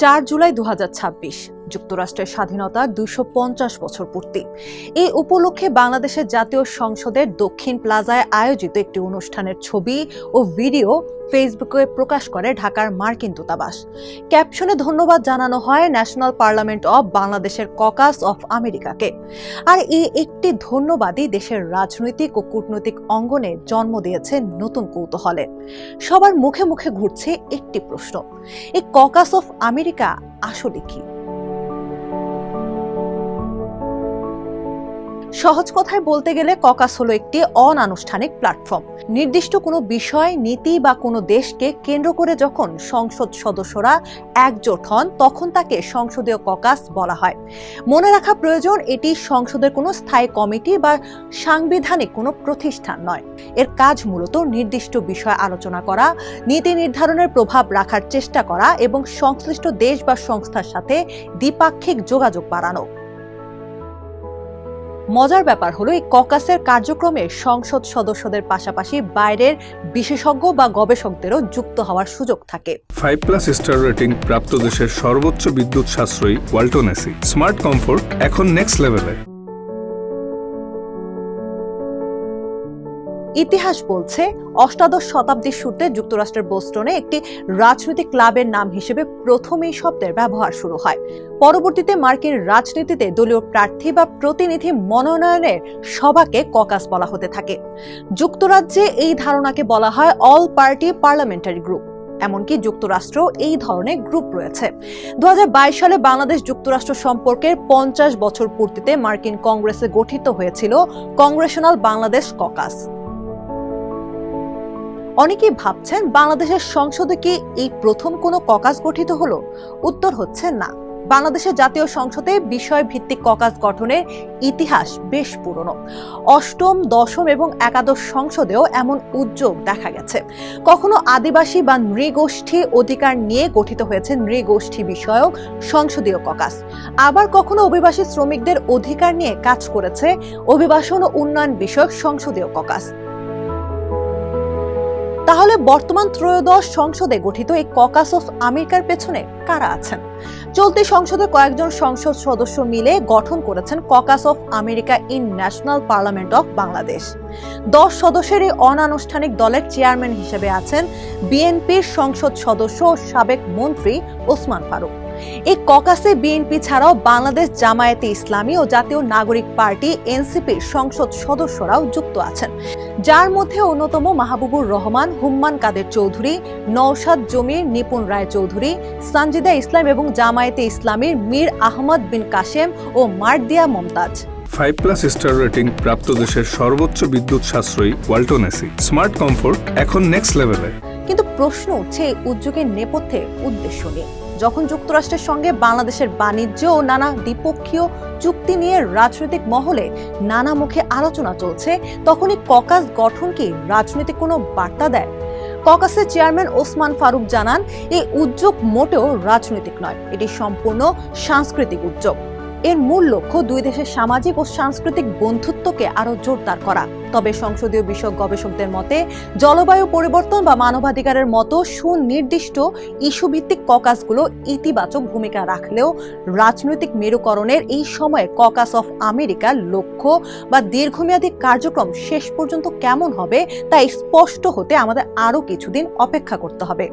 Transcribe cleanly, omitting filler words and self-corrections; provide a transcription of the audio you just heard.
4 জুলাই 2026 যুক্তরাষ্ট্রের স্বাধীনতার 250 বছর পূর্তি। এই উপলক্ষে বাংলাদেশের জাতীয় সংসদের দক্ষিণ প্লাজায় আয়োজিত একটি অনুষ্ঠানের ছবি ও ভিডিও ফেসবুকে প্রকাশ করে ঢাকার মার্কিন দূতাবাস। ক্যাপশনে ধন্যবাদ জানানো হয় ন্যাশনাল পার্লামেন্ট অব বাংলাদেশের ককাস অফ আমেরিকাকে। আর এই একটি ধন্যবাদই দেশের রাজনৈতিক ও কূটনৈতিক অঙ্গনে জন্ম দিয়েছে নতুন কৌতূহলে। সবার মুখে মুখে ঘুরছে একটি প্রশ্ন, এই ককাস অফ আমেরিকা আসলে কি? সহজ কথায় বলতে গেলে ককাস হলো একটি অনানুষ্ঠানিক প্ল্যাটফর্ম। নির্দিষ্ট কোনো বিষয়, নীতি বা কোনো দেশকে কেন্দ্র করে যখন সংসদ সদস্যরা একজোট হন তখন তাকে সংসদীয় ককাস বলা হয়। মনে রাখা প্রয়োজন, এটি সংসদের কোনো স্থায়ী কমিটি বা সাংবিধানিক কোনো প্রতিষ্ঠান নয়। এর কাজ মূলত নির্দিষ্ট বিষয় আলোচনা করা, নীতি নির্ধারণের প্রভাব রাখার চেষ্টা করা এবং সংশ্লিষ্ট দেশ বা সংস্থার সাথে দ্বিপাক্ষিক যোগাযোগ বাড়ানো। মজার ব্যাপার হলো, এই ককাসের কার্যক্রমে সংসদ সদস্যদের পাশাপাশি বাইরের বিশেষজ্ঞ বা গবেষকদেরও যুক্ত হওয়ার সুযোগ থাকে। 5+ স্টার রেটিং প্রাপ্ত দেশের সর্বোচ্চ বিদ্যুৎ সাশ্রয়ী ওয়ালটন এসি স্মার্ট কমফোর্ট এখন নেক্সট লেভেলে। ইতিহাস বলছে, অষ্টাদশ শতাব্দীর শুরুতে যুক্তরাষ্ট্রের বোস্টনে একটি রাজনৈতিক ক্লাবের নাম হিসেবে প্রথম এই শব্দের ব্যবহার শুরু হয়। পরবর্তীতে মার্কিন রাজনীতিতে দলীয় প্রার্থী বা প্রতিনিধি মনোনয়নের সভাকে ককাস বলা হতে থাকে। যুক্তরাজ্যে এই ধারণাকে বলা হয় অল পার্টি পার্লামেন্টারি গ্রুপ। এমনকি যুক্তরাষ্ট্র এই ধরনের গ্রুপ রয়েছে। 2022 সালে বাংলাদেশ যুক্তরাষ্ট্র সম্পর্কের 50 বছর পূর্তিতে মার্কিন কংগ্রেসে গঠিত হয়েছিল কংগ্রেশনাল বাংলাদেশ ককাস। অনেকেই ভাবছেন, বাংলাদেশের সংসদে কি এই প্রথম কোনো ককাস গঠিত হলো? উত্তর হচ্ছে না। বাংলাদেশের জাতীয় সংসদে বিষয় ভিত্তিক ককাস গঠনের ইতিহাস বেশ পুরনো। অষ্টম, দশম এবং একাদশ সংসদেও এমন উদ্যোগ দেখা গেছে। কখনো আদিবাসী বা নৃগোষ্ঠী অধিকার নিয়ে গঠিত হয়েছে নৃগোষ্ঠী বিষয়ক সংসদীয় ককাস। আবার কখনো অভিবাসী শ্রমিকদের অধিকার নিয়ে কাজ করেছে অভিবাসন ও উন্নয়ন বিষয়ক সংসদীয় ককাস। তাহলে বর্তমান ত্রয়োদশ সংসদে গঠিত এই ককাস অফ আমেরিকার পেছনে কারা আছেন? চলতি সংসদে কয়েকজন সংসদ সদস্য মিলে গঠন করেছেন caucus of America in national parliament of Bangladesh. 10 সদস্যের এই অনানুষ্ঠানিক দলের চেয়ারম্যান হিসেবে আছেন বিএনপির সংসদ সদস্য ও সাবেক মন্ত্রী ওসমান ফারুক। এই ককাসে বিএনপি ছাড়াও বাংলাদেশ জামায়াতে ইসলামী ও জাতীয় নাগরিক পার্টি এনসিপির সংসদ সদস্যরাও যুক্ত আছেন, যার মধ্যে অন্যতম মাহবুবুর রহমান, হুম্মান কাদের চৌধুরী, নওশাদ জমির, নিপুণ রায় চৌধুরী, সানজিদা ইসলাম এবং জামায়াতে ইসলামীর মীর আহমদ বিন কাশেম ও মার্দিয়া মমতাজ। 5+ স্টার রেটিং প্রাপ্ত দেশের সর্বোচ্চ বিদ্যুৎ সাশ্রয়ী ওয়ালটন এসি স্মার্ট কমফোর্ট এখন নেক্সট লেভেলে। কিন্তু প্রশ্ন উঠছে, এই উদ্যোগের নেপথ্যে উদ্দেশ্য নিয়ে। যখন যুক্তরাষ্ট্রের সঙ্গে বাংলাদেশের বাণিজ্য ও নানা দ্বিপক্ষীয় চুক্তি নিয়ে রাজনৈতিক মহলে নানা মুখে আলোচনা চলছে, তখন এই ককাস গঠন কি রাজনৈতিক কোনো বার্তা দেয়? ককাসের চেয়ারম্যান ওসমান ফারুক জানান, এই উদ্যোগ মোটেও রাজনৈতিক নয়, এটি সম্পূর্ণ সাংস্কৃতিক উদ্যোগ। এর মূল লক্ষ্য দুই দেশের সামাজিক ও সাংস্কৃতিক বন্ধুত্বকে আরো জোরদার করা। তবে সংসদীয় বিষয়ক গবেষকদের মতে, জলবায়ু পরিবর্তন বা মানবাধিকারের মতো সুনির্দিষ্ট ইস্যুভিত্তিক ককাসগুলো ইতিবাচক ভূমিকা রাখলেও রাজনৈতিক মেরুকরণের এই সময়ে ককাস অফ আমেরিকার লক্ষ্য বা দীর্ঘমেয়াদী কার্যক্রম শেষ পর্যন্ত কেমন হবে তা স্পষ্ট হতে আমাদের আরো কিছুদিন অপেক্ষা করতে হবে।